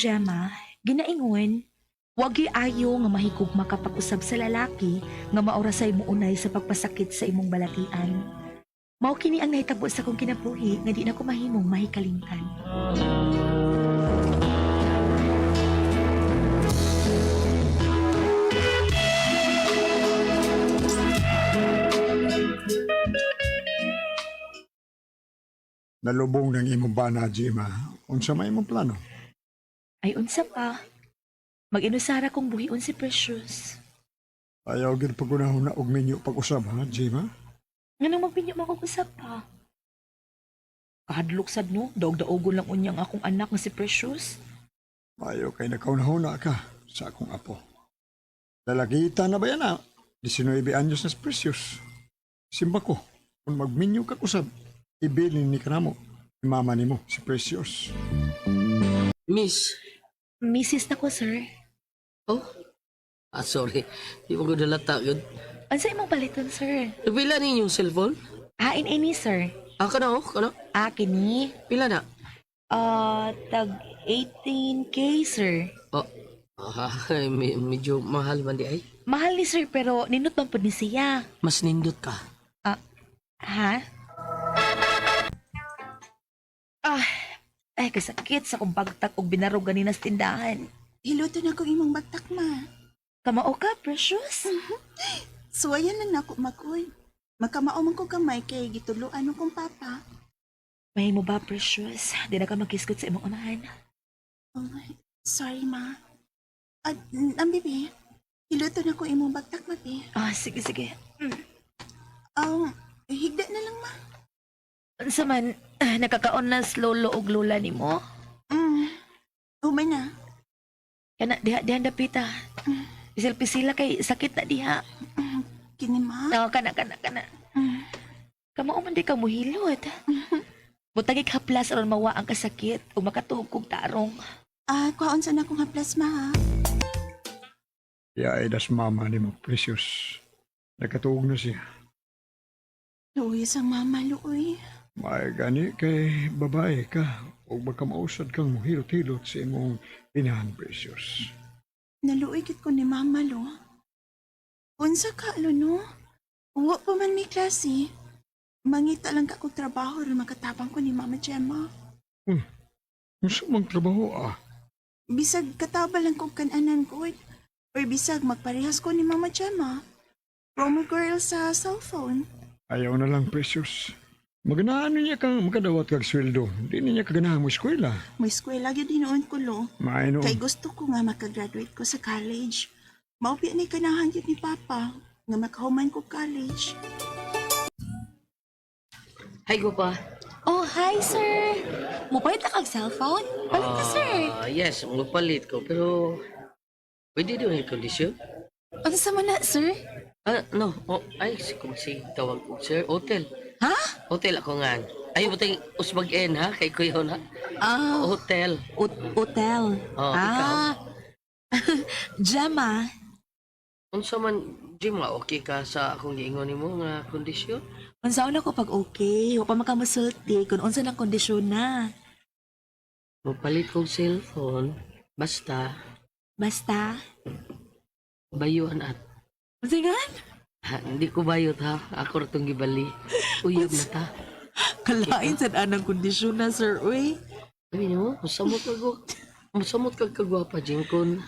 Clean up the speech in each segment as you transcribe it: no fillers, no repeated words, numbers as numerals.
Gemma, ginaingon, wag ayo nga mahigugma kapag usab sa lalaki nga maorasay mo unay sa pagpasakit sa imong balatian. Mao kini ang nahitabo sa kong kinabuhi nga di na ko mahimong mahikalimtan. Nalubong ng imong bana, Jima. Unsa may imong plano? Ay unsa pa? Mag-inusara kong buhion si Precious. Ayaw gid pagunahon na og minyo pag-usab, ha, Jima? Nganong magpinyo makag-usap pa? Kahadlok sad no, daog-daogon lang unyang akong anak nga si Precious. Ayaw kay nakaunahuna ka sa akong apo. Lalakita na ba yan, ha? 19 anyos na si Precious. Simba ko, kung magminyo ka usab, ibilin ni kanamo, mama nimo si Precious. Miss. Mrs. na ko, sir. Oh. Sorry. Di mo ko dalata yun. Ansa imong baliton, sir? Pila ninyong cellphone? Hain ini, sir. Kana oh, kana. Kini. Pila na? Tag 18K, sir. Oh. Medyo mahal man di ay. Mahal ni sir, pero ninot man po ni siya. Mas nindot ka. Ha? Ay, kasakit sa kong bagtak og binarog ganina sa tindahan. Hiluto na ko imong bagtak, ma. Kamao ka, Precious? Suwayan lang nako makoy. Makamao man ko kamay kay gituluan mo kong papa. May mo ba, Precious? Di na ka magkiskot sa imong unahan. Oh, sorry, ma. At, ang bibi, hiluto na ko imong bagtak, ma, be. Sige, sige. Higda na lang, ma. Unsa man, nakakaon na lolo og lola ni mo? Umay na. Kana, diha dapita. Pisil sila kay sakit na diha. Kini, ma. Kana. Kamao man di ka muhilot. Butagig haplas aron mawa ang kasakit o makatuog kog tarong. Kwaon sa na kong haplas, ma, ha? Ya, das mama nimo Precious. Nakatuog na siya. Luoy sang mama, luoy. May gani kay babae ka o baka mausad kang muhilot-hilot sa imong inahan, Precious. Naluoy kit ko ni mama, lo. Unsa ka, lo, no? Uwa pa man may klase. Mangita lang ka kong trabaho rin makatabang ko ni Mama Gemma. Unsa mang trabaho, Bisag kataba lang kong kananan ko. Or bisag magparehas ko ni Mama Gemma. Promo girl sa cellphone. Ayaw na lang, Precious. Maganahan niya kang makadawat kag sweldo. Di niya kaganahan mo eskwela. May eskwela yun dinoon ko, lo. Maino. Kay gusto ko nga makagraduate ko sa college. Maupi ni kanahan yun ni Papa nga makahuman ko college. Hay ko pa. Oh, hi, sir. Mupait na kag cellphone? Balik na, sir. Yes, mapalit ko. Pero, pwede doon yung kondisyon? Unsa man na, sir? No. Ay, kung si tawag ko, sir. Hotel. Ha? Hotel ako nga. Ay, butay usbag-en, ha? Kay kuya na. Hotel. Hotel. Ikaw. Gemma. Unsa man, Jim, okay ka sa akong giingon nimo nga kondisyon? Unsaon ako pag okay, wa pa makamusulti kung unsa nang kondisyon na. Mapalit kong cellphone, basta Basta, bayuan at unsingan? hindi ko bayot ha. Ako ratong gibali. Uyab na ta. Kalain sa anang kondisyon na, sir, uy. Sabi niyo, masamot kag kagwapa, Jim, kun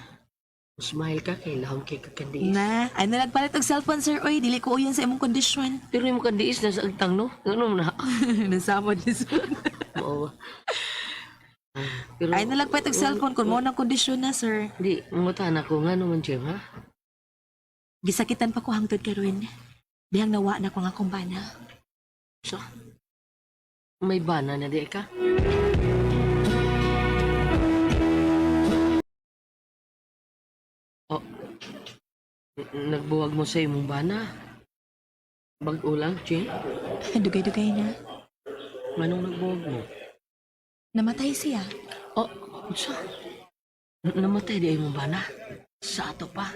smile ka kay lahom kay kakandiis. Na, ay na nagpalit og cellphone, sir, uy. Dili ko uyan sa imong kondisyon. Pero yung kandiis na sa agtang, no? Ano na? Nasama ni sir. Oo. Pero, Ay na nagpalit og cellphone kung mo nang kondisyon na, sir. Di, mangutahan ako nga naman, Jim, ha? Gisakitan pa ko hangtod karon. Dihang nawa na ko nga akong bana. So, may bana na di ka? Oh, nagbuwag mo sa imong bana. Bag-o lang, Jim. Dugay-dugay na. Manong nagbuwag mo? Namatay siya. Oh, sa? Namatay di imong bana? Sa ato pa?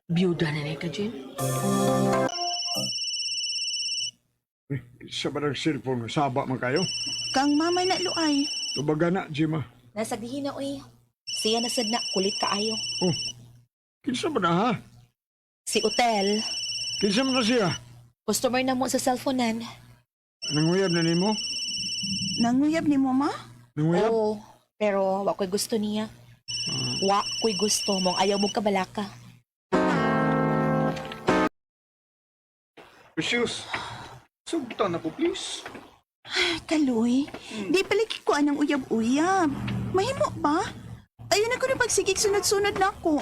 Biyuda na ka, Jim? Sa barang cellphone, saba man kayo. Kang mama na luay. Tubaga na, Jima. Nasa dihin na, uy. Siya na sad na, kulit kaayo. Oh, kinsa ba na ha? Si Otel, Kinsa man na siya? customer na mo sa cellphone-an. Nanguyab na nimo? Nanguyab ni mo, ma? Nanguyab? Oo, pero wa ko'y gusto niya. Wa ko'y gusto mong ayaw mo kabalaka. Precious, sugtan na po please. Kaloy, di palagi ko anang uyab-uyab. Mahimo ba? Ayun ako na pagsigig sunod-sunod na ako.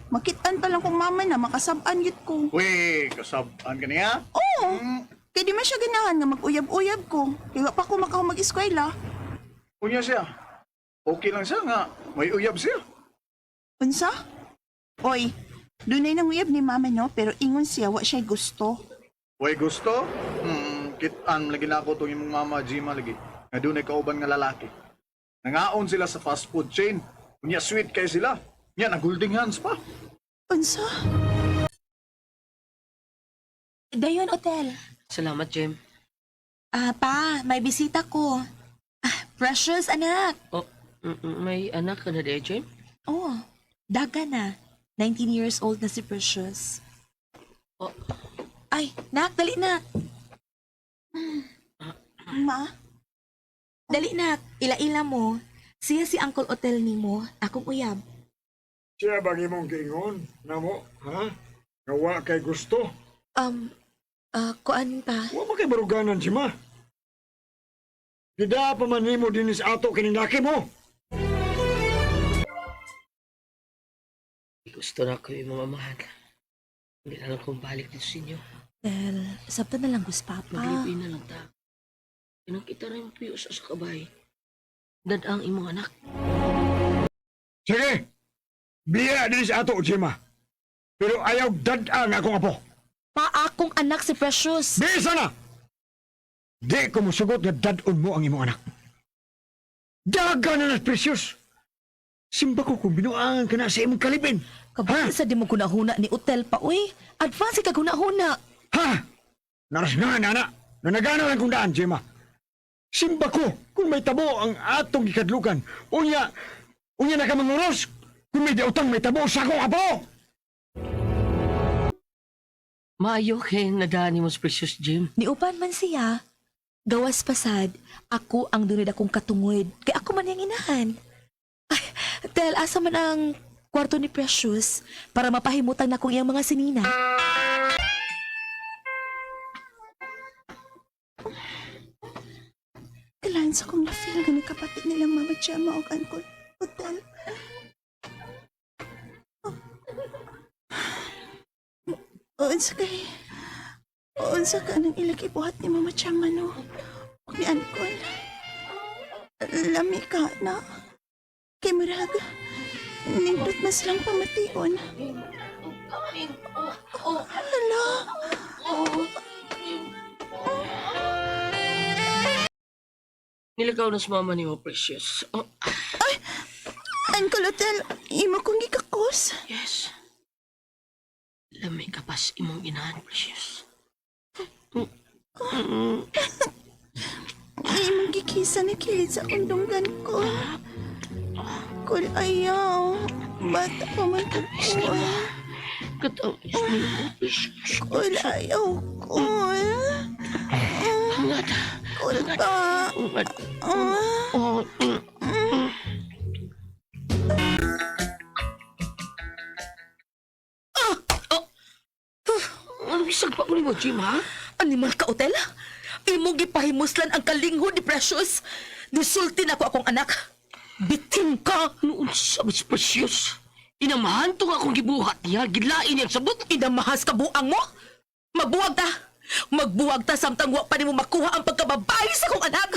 Makitaan pa lang kong mama na makasabaan yun ko. Weh, kasabaan ka niya? Oo, kaya di man siya ganahan nga mag-uyab-uyab ko. Kaya pa ko makaw mag-eskwela. Kunya siya. Okay lang siya nga, may uyab siya. Unsa? Oy, dunay nang uyab ni mama no, pero ingon siya wa siya gusto. Way gusto? Kitaan lagi na ako itong imong mama, Jima lagi. Nga doon ay kauban nga lalaki. Nangaon sila sa fast food chain. Kunya sweet kay sila. Nya, nag-holding hands pa. Unsa? Dayon, Otel. Salamat, Jem. Pa, may bisita ko. Precious, anak. Oh, may anak ka na di, Jem? Oh, daga na. 19 years old na si Precious. Oh, Ay, nak, dali nak. Ma? Dali nak, ila-ila mo. Siya si Uncle Otel nimo, akong uyab. Siya bang imong giingon? Namo, ha? Nga wa kay gusto? Kuan pa. Wa ba kay baruganan si ma? Gida pa man nimo din sa ato kining laki mo. gusto na ko yung mamamahan. Hindi na lang kong balik dito sa inyo. Well, sabta na lang gus papa. Maglibin na lang ta. Inang kita rin puyo sa kabay. Dadang imong anak. Sige! Biya din sa ato, Jima. Pero ayaw dadaan akong apo. Pa akong anak si Precious. Bisa na! Di ko musugot nga dadon mo ang imong anak. Daga na nas precious. Simba ko kung binuangan ka na sa imong kalibin. Kabati sa di mo kunahuna ni Otel pa, uy. Advance ka kunahuna. Ha? Naras na, nana. Nanagana lang kong daan, Jima. Simba ko kung may tabo ang atong gikadlukan. Unya na ka manguros. Kung may diutang may tabo sa akong apo. Maayo kay nadani mo sa Precious Jim. Niupan man siya. Gawas pasad, ako ang dunid akong katungod. Kay ako man yung inahan. Ay, Tel, asa man ang kwarto ni Precious para mapahimutan na kong iyang mga sinina. Kailangan sa kong na-feel nga kapatid nilang Mama Chama o Uncle Otel. Unsa ka nang ilaki buhat ni Mama Chama no? Ni Uncle. Lami ka na. Kay Murag, nindot mas lang pamation. Hala. Nilagaw na sa mama ni mo, Precious. Oh, Uncle Otel, imo kong gikakos. yes. Lamay ka pas imong inahan, Precious. Imong gikisa ni kilid sa undunggan ko. Kul ayaw. Bata pa man ko ko. Katawis mo mo, Precious. Kul ayaw. Kul. Hangat. Kul pa. Hangat. Ah. Oh, Ano isang pa mo, Jim, ha? Animal ka, Otel? Imong gipahimuslan ang kalinghod ni Precious. Dusulti na ako akong anak. Bitin ka! Noon sabi si Precious. Inamahan to nga akong gibuhat niya. Gidlain niyang sabot. Inamahas ka buang mo? Magbuwag ta! Magbuwag ta samtang wa pa ni mo makuha ang pagkababae sa akong anak!